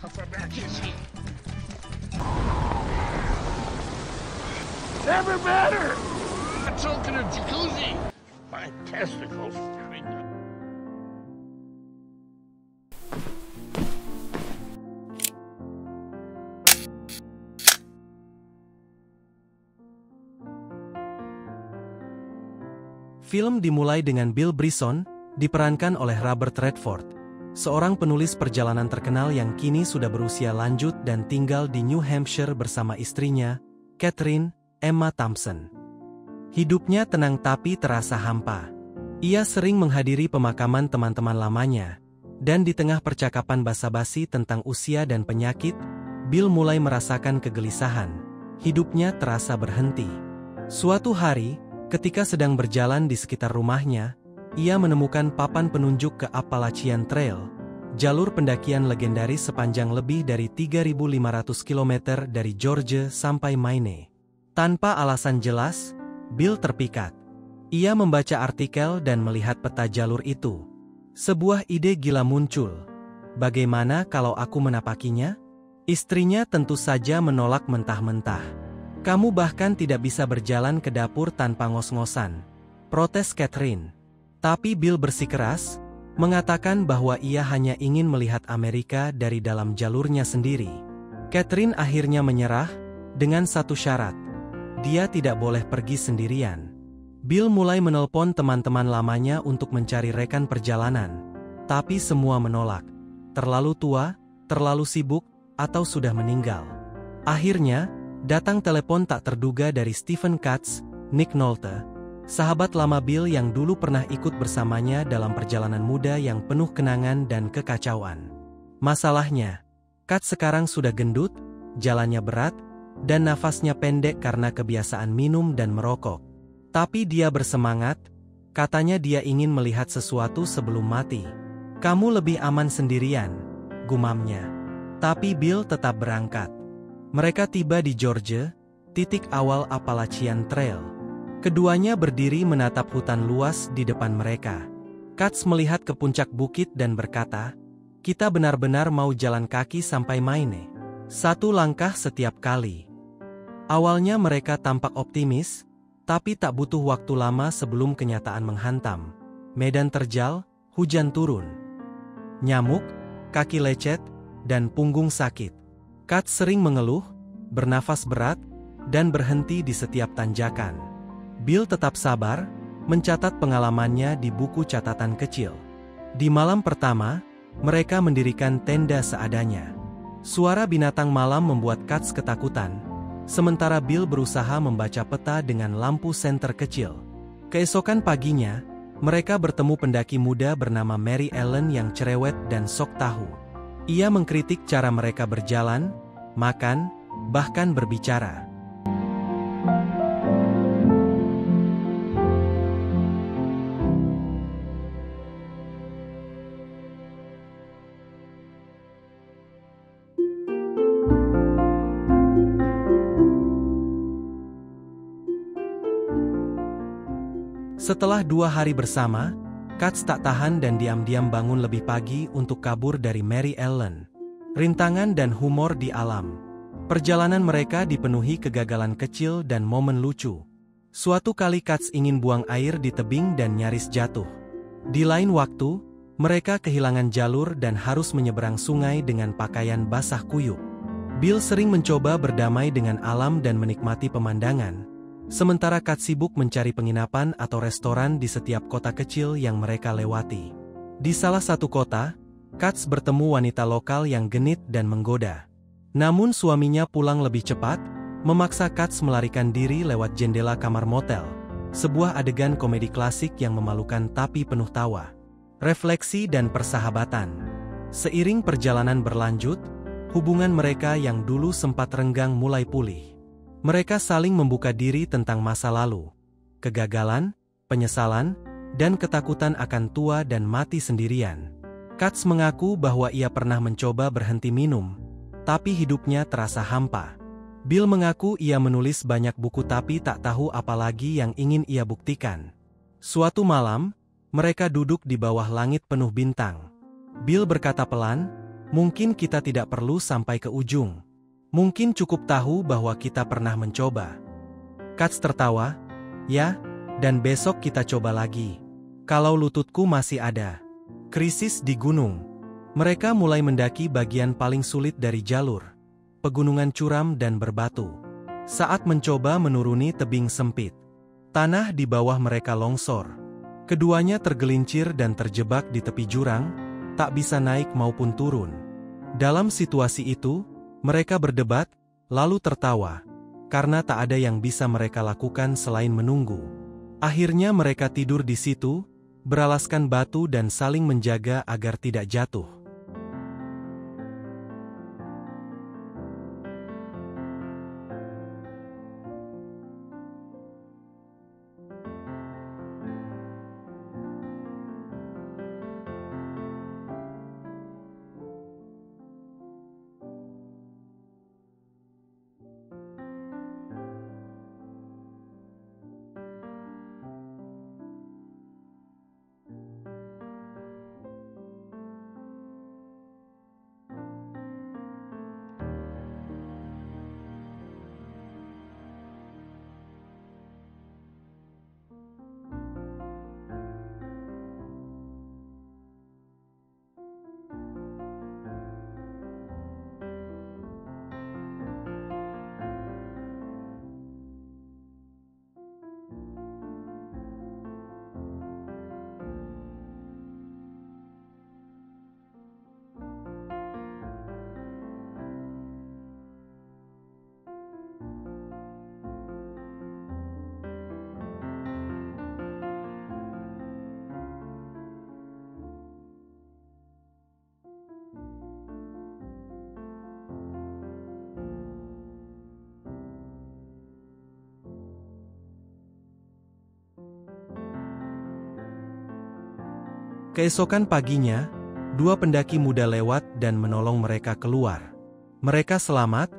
How far back is he? Never better! I'm soaking a jacuzzi! My testicles. Film dimulai dengan Bill Bryson, diperankan oleh Robert Redford, seorang penulis perjalanan terkenal yang kini sudah berusia lanjut dan tinggal di New Hampshire bersama istrinya, Catherine Emma Thompson. Hidupnya tenang tapi terasa hampa. Ia sering menghadiri pemakaman teman-teman lamanya, dan di tengah percakapan basa-basi tentang usia dan penyakit, Bill mulai merasakan kegelisahan. Hidupnya terasa berhenti. Suatu hari, ketika sedang berjalan di sekitar rumahnya, ia menemukan papan penunjuk ke Appalachian Trail, jalur pendakian legendaris sepanjang lebih dari 3.500 km dari Georgia sampai Maine. Tanpa alasan jelas, Bill terpikat. Ia membaca artikel dan melihat peta jalur itu. Sebuah ide gila muncul. Bagaimana kalau aku menapakinya? Istrinya tentu saja menolak mentah-mentah. Kamu bahkan tidak bisa berjalan ke dapur tanpa ngos-ngosan, protes Catherine. Tapi Bill bersikeras, mengatakan bahwa ia hanya ingin melihat Amerika dari dalam jalurnya sendiri. Catherine akhirnya menyerah, dengan satu syarat. Dia tidak boleh pergi sendirian. Bill mulai menelpon teman-teman lamanya untuk mencari rekan perjalanan, tapi semua menolak. Terlalu tua, terlalu sibuk, atau sudah meninggal. Akhirnya, datang telepon tak terduga dari Stephen Katz, Nick Nolte, sahabat lama Bill yang dulu pernah ikut bersamanya dalam perjalanan muda yang penuh kenangan dan kekacauan. Masalahnya, Katz sekarang sudah gendut, jalannya berat, dan nafasnya pendek karena kebiasaan minum dan merokok. Tapi dia bersemangat, katanya dia ingin melihat sesuatu sebelum mati. Kamu lebih aman sendirian, gumamnya. Tapi Bill tetap berangkat. Mereka tiba di Georgia, titik awal Appalachian Trail. Keduanya berdiri menatap hutan luas di depan mereka. Katz melihat ke puncak bukit dan berkata, "Kita benar-benar mau jalan kaki sampai Maine. Satu langkah setiap kali." Awalnya mereka tampak optimis, tapi tak butuh waktu lama sebelum kenyataan menghantam. Medan terjal, hujan turun. Nyamuk, kaki lecet, dan punggung sakit. Katz sering mengeluh, bernafas berat, dan berhenti di setiap tanjakan. Bill tetap sabar, mencatat pengalamannya di buku catatan kecil. Di malam pertama, mereka mendirikan tenda seadanya. Suara binatang malam membuat Katz ketakutan, sementara Bill berusaha membaca peta dengan lampu senter kecil. Keesokan paginya, mereka bertemu pendaki muda bernama Mary Ellen yang cerewet dan sok tahu. Ia mengkritik cara mereka berjalan, makan, bahkan berbicara. Setelah 2 hari bersama, Katz tak tahan dan diam-diam bangun lebih pagi untuk kabur dari Mary Ellen. Rintangan dan humor di alam. Perjalanan mereka dipenuhi kegagalan kecil dan momen lucu. Suatu kali Katz ingin buang air di tebing dan nyaris jatuh. Di lain waktu, mereka kehilangan jalur dan harus menyeberang sungai dengan pakaian basah kuyup. Bill sering mencoba berdamai dengan alam dan menikmati pemandangan, sementara Katz sibuk mencari penginapan atau restoran di setiap kota kecil yang mereka lewati. Di salah satu kota, Katz bertemu wanita lokal yang genit dan menggoda. Namun suaminya pulang lebih cepat, memaksa Katz melarikan diri lewat jendela kamar motel. Sebuah adegan komedi klasik yang memalukan tapi penuh tawa. Refleksi dan persahabatan. Seiring perjalanan berlanjut, hubungan mereka yang dulu sempat renggang mulai pulih. Mereka saling membuka diri tentang masa lalu, kegagalan, penyesalan, dan ketakutan akan tua dan mati sendirian. Katz mengaku bahwa ia pernah mencoba berhenti minum, tapi hidupnya terasa hampa. Bill mengaku ia menulis banyak buku tapi tak tahu apa lagi yang ingin ia buktikan. Suatu malam, mereka duduk di bawah langit penuh bintang. Bill berkata pelan, Mungkin kita tidak perlu sampai ke ujung. Mungkin cukup tahu bahwa kita pernah mencoba. Katz tertawa. Ya, dan besok kita coba lagi. Kalau lututku masih ada. Krisis di gunung. Mereka mulai mendaki bagian paling sulit dari jalur. Pegunungan curam dan berbatu. Saat mencoba menuruni tebing sempit, tanah di bawah mereka longsor. Keduanya tergelincir dan terjebak di tepi jurang, tak bisa naik maupun turun. Dalam situasi itu, mereka berdebat, lalu tertawa, karena tak ada yang bisa mereka lakukan selain menunggu. Akhirnya mereka tidur di situ, beralaskan batu dan saling menjaga agar tidak jatuh. Keesokan paginya, dua pendaki muda lewat dan menolong mereka keluar. Mereka selamat,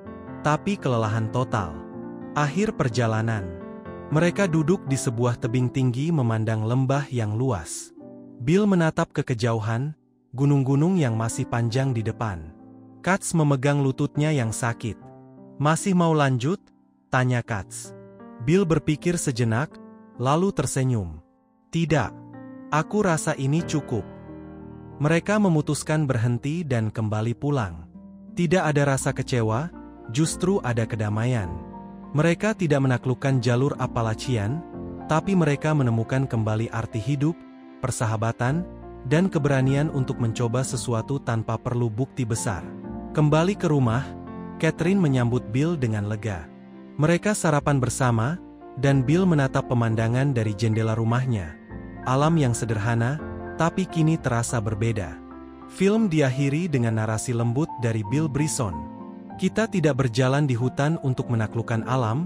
tapi kelelahan total. Akhir perjalanan. Mereka duduk di sebuah tebing tinggi memandang lembah yang luas. Bill menatap ke kejauhan, gunung-gunung yang masih panjang di depan. Katz memegang lututnya yang sakit. "Masih mau lanjut?" tanya Katz. Bill berpikir sejenak, lalu tersenyum. "Tidak. Aku rasa ini cukup." Mereka memutuskan berhenti dan kembali pulang. Tidak ada rasa kecewa, justru ada kedamaian. Mereka tidak menaklukkan jalur Appalachian, tapi mereka menemukan kembali arti hidup, persahabatan, dan keberanian untuk mencoba sesuatu tanpa perlu bukti besar. Kembali ke rumah, Catherine menyambut Bill dengan lega. Mereka sarapan bersama, dan Bill menatap pemandangan dari jendela rumahnya. Alam yang sederhana, tapi kini terasa berbeda. Film diakhiri dengan narasi lembut dari Bill Bryson. Kita tidak berjalan di hutan untuk menaklukkan alam,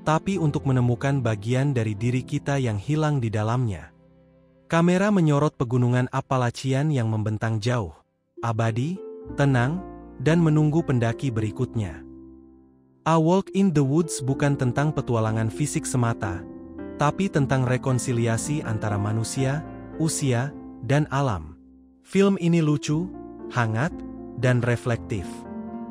tapi untuk menemukan bagian dari diri kita yang hilang di dalamnya. Kamera menyorot pegunungan Appalachian yang membentang jauh, abadi, tenang, dan menunggu pendaki berikutnya. A Walk in the Woods bukan tentang petualangan fisik semata, tapi tentang rekonsiliasi antara manusia, usia, dan alam. Film ini lucu, hangat, dan reflektif.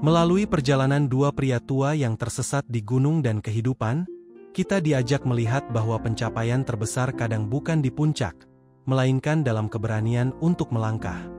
Melalui perjalanan dua pria tua yang tersesat di gunung dan kehidupan, kita diajak melihat bahwa pencapaian terbesar kadang bukan di puncak, melainkan dalam keberanian untuk melangkah.